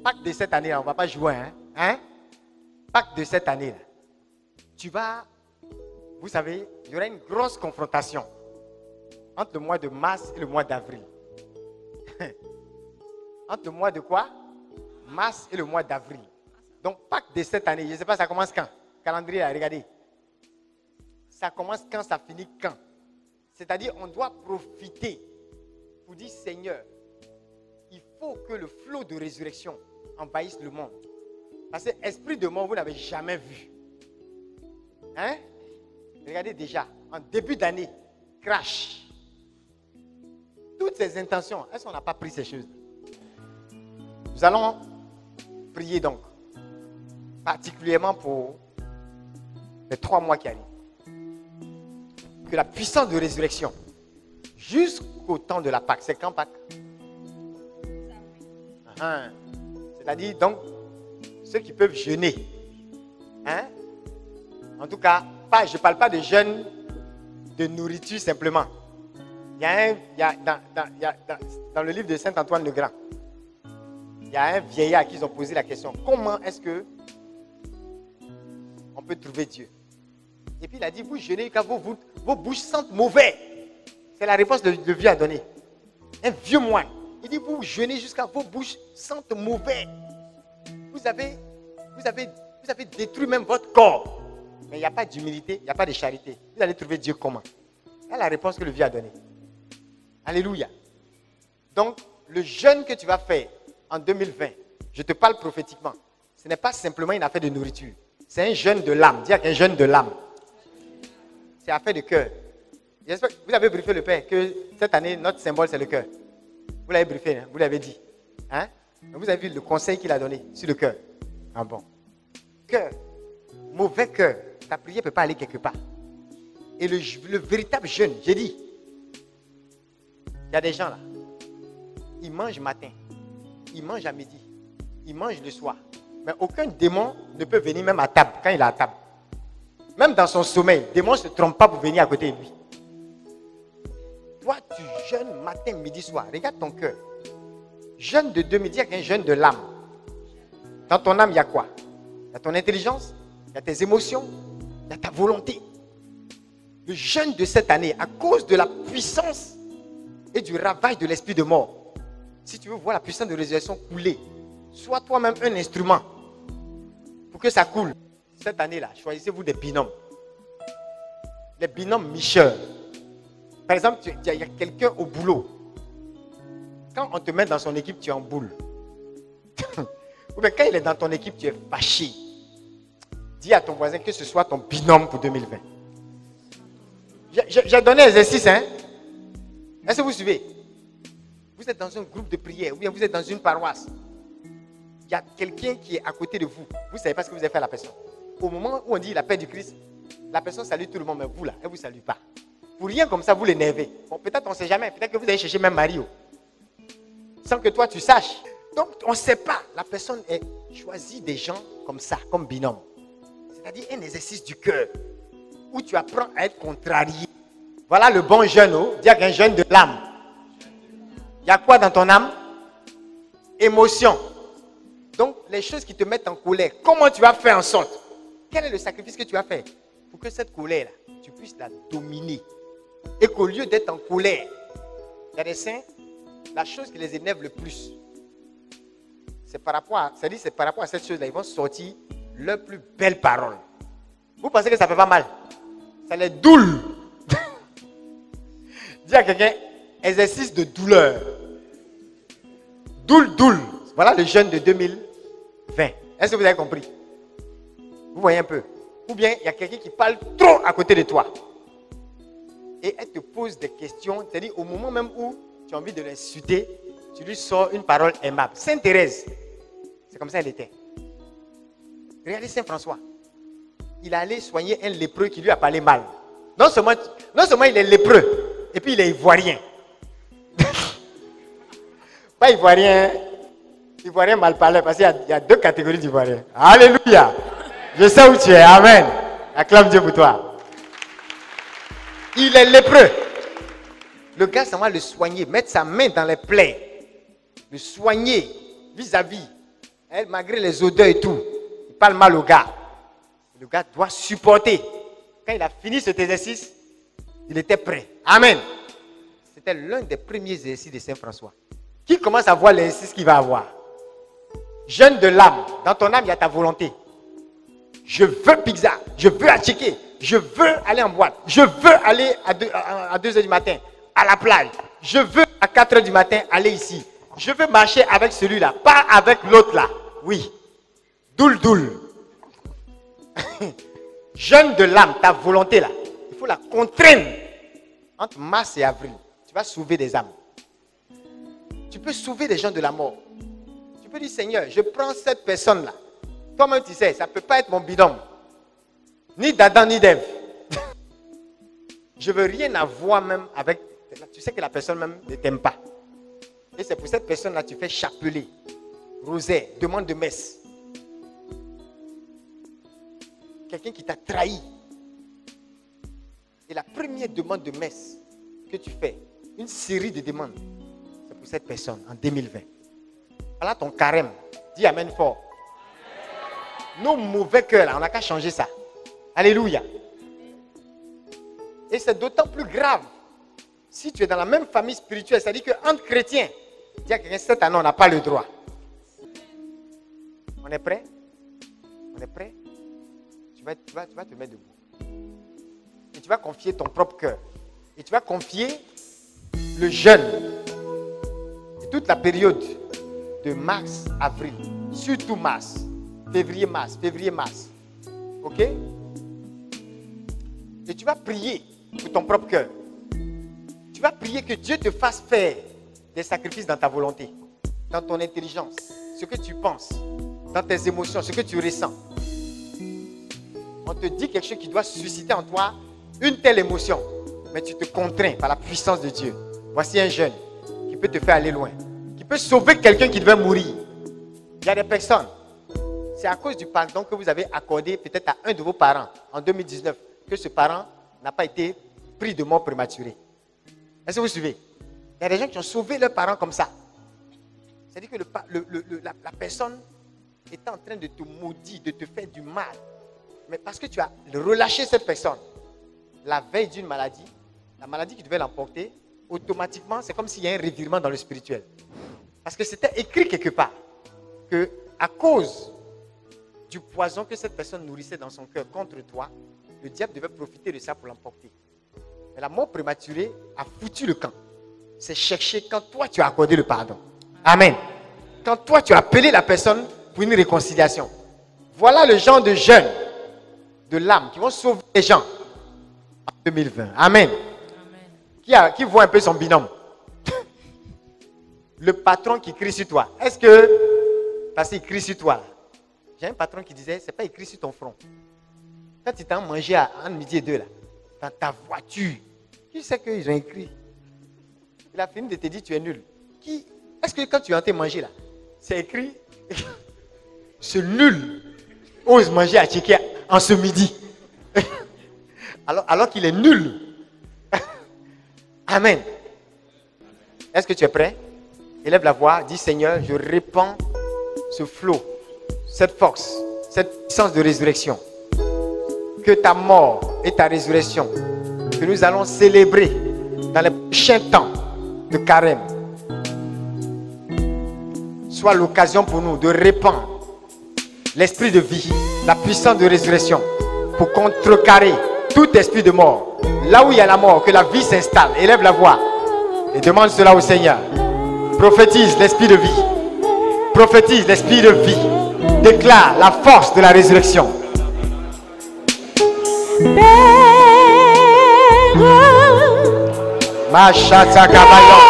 Pâques de cette année, là, on ne va pas jouer. Hein? Pâques de cette année, là, tu vas, vous savez, il y aura une grosse confrontation entre le mois de mars et le mois d'avril. Entre le mois de quoi? Mars et le mois d'avril. Donc, Pâques de cette année, je ne sais pas, ça commence quand? Calendrier, là, regardez. Ça commence quand, ça finit quand? C'est-à-dire, on doit profiter pour dire, Seigneur, il faut que le flot de résurrection envahisse le monde. Parce que l'esprit de mort, vous n'avez jamais vu. Hein? Regardez déjà, en début d'année, crash. Toutes ces intentions, est-ce qu'on n'a pas pris ces choses? Nous allons prier donc, particulièrement pour les 3 mois qui arrivent. Que la puissance de résurrection, jusqu'au temps de la Pâque, c'est quand Pâque? C'est-à-dire donc, ceux qui peuvent jeûner. Hein? En tout cas, je ne parle pas de jeûne de nourriture simplement. Dans le livre de Saint Antoine le Grand, il y a un vieillard à qui ils ont posé la question, comment est-ce que on peut trouver Dieu? Et puis il a dit, vous jeûnez car vos bouches sentent mauvais. C'est la réponse que le vieux a donnée. Un vieux moine. Il dit, vous jeûnez jusqu'à vos bouches sentent mauvais. Vous avez détruit même votre corps. Mais il n'y a pas d'humilité, il n'y a pas de charité. Vous allez trouver Dieu comment? C'est la réponse que le vieux a donnée. Alléluia. Donc, le jeûne que tu vas faire en 2020, je te parle prophétiquement, ce n'est pas simplement une affaire de nourriture. C'est un jeûne de l'âme. Dis qu'un jeûne de l'âme. C'est affaire de cœur. J'espère que vous avez briefé le Père que cette année, notre symbole, c'est le cœur. Vous l'avez briefé, hein? Vous l'avez dit. Hein? Vous avez vu le conseil qu'il a donné sur le cœur. Ah bon. Cœur. Mauvais cœur. Ta prière ne peut pas aller quelque part. Et le véritable jeûne, j'ai dit, il y a des gens là, ils mangent matin, ils mangent à midi, ils mangent le soir. Mais aucun démon ne peut venir même à table, quand il est à table. Même dans son sommeil, le démon ne se trompe pas pour venir à côté de lui. Toi, tu jeûnes matin, midi, soir. Regarde ton cœur. Jeûne de 2 midi, il y a un jeûne de l'âme. Dans ton âme, il y a quoi? Il y a ton intelligence, il y a tes émotions, il y a ta volonté. Le jeûne de cette année, à cause de la puissance et du ravage de l'esprit de mort, si tu veux voir la puissance de résurrection couler, sois toi-même un instrument pour que ça coule. Cette année-là, choisissez-vous des binômes. Les binômes Michel. Par exemple, il y a quelqu'un au boulot. Quand on te met dans son équipe, tu es en boule. Ou bien quand il est dans ton équipe, tu es fâché. Dis à ton voisin que ce soit ton binôme pour 2020. J'ai donné un exercice, hein? Est-ce que vous suivez? Vous êtes dans un groupe de prière, ou bien vous êtes dans une paroisse. Il y a quelqu'un qui est à côté de vous. Vous ne savez pas ce que vous avez fait à la personne. Au moment où on dit la paix du Christ, la personne salue tout le monde, mais vous là, elle ne vous salue pas. Pour rien comme ça, vous l'énervez. Bon, peut-être on ne sait jamais. Peut-être que vous allez chercher même Mario. Sans que toi tu saches. Donc on ne sait pas. La personne est choisie des gens comme ça, comme binôme. C'est-à-dire un exercice du cœur. Où tu apprends à être contrarié. Voilà le bon jeûne. Dis qu'il y a un jeûne de l'âme. Il y a quoi dans ton âme? Émotion. Donc les choses qui te mettent en colère. Comment tu vas faire en sorte? Quel est le sacrifice que tu vas faire pour que cette colère-là, tu puisses la dominer? Et qu'au lieu d'être en colère, il y a des saints, la chose qui les énerve le plus, c'est par rapport à cette chose-là, ils vont sortir leurs plus belles paroles. Vous pensez que ça ne fait pas mal? Ça les doule. Dis à quelqu'un, exercice de douleur. Doule. Voilà le jeûne de 2020. Est-ce que vous avez compris? Vous voyez un peu? Ou bien il y a quelqu'un qui parle trop à côté de toi. Et elle te pose des questions. C'est-à-dire au moment même où tu as envie de l'insulter, tu lui sors une parole aimable. Sainte Thérèse, c'est comme ça elle était. Regardez Saint François. Il allait soigner un lépreux qui lui a parlé mal. Non seulement il est lépreux, et puis il est ivoirien. Pas ivoirien mal parlé, parce qu'il y a 2 catégories d'ivoiriens. Alléluia. Je sais où tu es. Amen. Acclame Dieu pour toi. Il est lépreux. Le gars, ça va le soigner, mettre sa main dans les plaies, le soigner vis-à-vis Elle, malgré les odeurs et tout, il parle mal au gars. Le gars doit supporter. Quand il a fini cet exercice, il était prêt. Amen. C'était l'un des premiers exercices de Saint François. Qui commence à voir l'exercice qu'il va avoir? Jeûne de l'âme. Dans ton âme, il y a ta volonté. Je veux pizza. Je veux acheter. Je veux aller en boîte. Je veux aller à 2 h du matin à la plage. Je veux à 4 h du matin aller ici. Je veux marcher avec celui-là, pas avec l'autre là. Oui. Doul. Jeûne de l'âme, ta volonté là. Il faut la contraindre. Entre mars et avril, tu vas sauver des âmes. Tu peux sauver des gens de la mort. Tu peux dire, Seigneur, je prends cette personne là. Toi-même tu sais, ça ne peut pas être mon binôme. Ni d'Adam ni d'Ève. Je ne veux rien avoir même avec... Tu sais que la personne même ne t'aime pas. Et c'est pour cette personne-là tu fais chapelet, rosaire, demande de messe. Quelqu'un qui t'a trahi. Et la première demande de messe que tu fais, une série de demandes, c'est pour cette personne en 2020. Voilà ton carême. Dis amen fort. Nos mauvais cœurs, là, on n'a qu'à changer ça. Alléluia. Et c'est d'autant plus grave si tu es dans la même famille spirituelle. C'est-à-dire qu'entre chrétiens, dis à quelqu'un, cette année, on n'a pas le droit. On est prêt? On est prêt? Tu vas te mettre debout. Et tu vas confier ton propre cœur. Et tu vas confier le jeûne. Et toute la période de mars, avril, surtout mars, février, mars. Ok? Et tu vas prier pour ton propre cœur. Tu vas prier que Dieu te fasse faire des sacrifices dans ta volonté, dans ton intelligence, ce que tu penses, dans tes émotions, ce que tu ressens. On te dit quelque chose qui doit susciter en toi une telle émotion, mais tu te contrains par la puissance de Dieu. Voici un jeune qui peut te faire aller loin, qui peut sauver quelqu'un qui devait mourir. Il y a des personnes, c'est à cause du pardon que vous avez accordé peut-être à un de vos parents en 2019 que ce parent n'a pas été pris de mort prématurée. Est-ce que vous suivez? Il y a des gens qui ont sauvé leurs parents comme ça. C'est-à-dire que la personne était en train de te maudire, de te faire du mal. Mais parce que tu as relâché cette personne, la veille d'une maladie, la maladie qui devait l'emporter, automatiquement, c'est comme s'il y a un revirement dans le spirituel. Parce que c'était écrit quelque part que à cause du poison que cette personne nourrissait dans son cœur contre toi, le diable devait profiter de ça pour l'emporter. Mais la mort prématurée a foutu le camp. C'est chercher quand toi tu as accordé le pardon. Amen. Quand toi tu as appelé la personne pour une réconciliation. Voilà le genre de jeunes de l'âme qui vont sauver les gens en 2020. Amen. Qui voit un peu son binôme? Le patron qui crie sur toi. Est-ce que, parce qu'il crie sur toi, j'ai un patron qui disait, c'est pas écrit sur ton front. Quand tu t'en mangé à 12h02 là, dans ta voiture, qui sait qu'ils ont écrit? Il a fini de te dire tu es nul. Est-ce que quand tu es en train de manger là, c'est écrit ce nul ose manger à Tchéquia en ce midi. alors qu'il est nul. Amen. Est-ce que tu es prêt? Élève la voix, dis Seigneur, je répands ce flot, cette force, cette puissance de résurrection. Que ta mort et ta résurrection, que nous allons célébrer dans les prochains temps de carême, soit l'occasion pour nous de répandre l'esprit de vie, la puissance de résurrection pour contrecarrer tout esprit de mort. Là où il y a la mort, que la vie s'installe. Élève la voix et demande cela au Seigneur. Prophétise l'esprit de vie. Prophétise l'esprit de vie. Déclare la force de la résurrection. Machata Kabayon.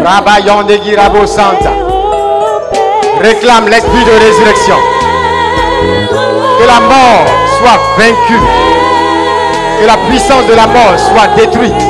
Rabayon de Girabo Santa. Réclame l'esprit de résurrection. Que la mort soit vaincue. Que la puissance de la mort soit détruite.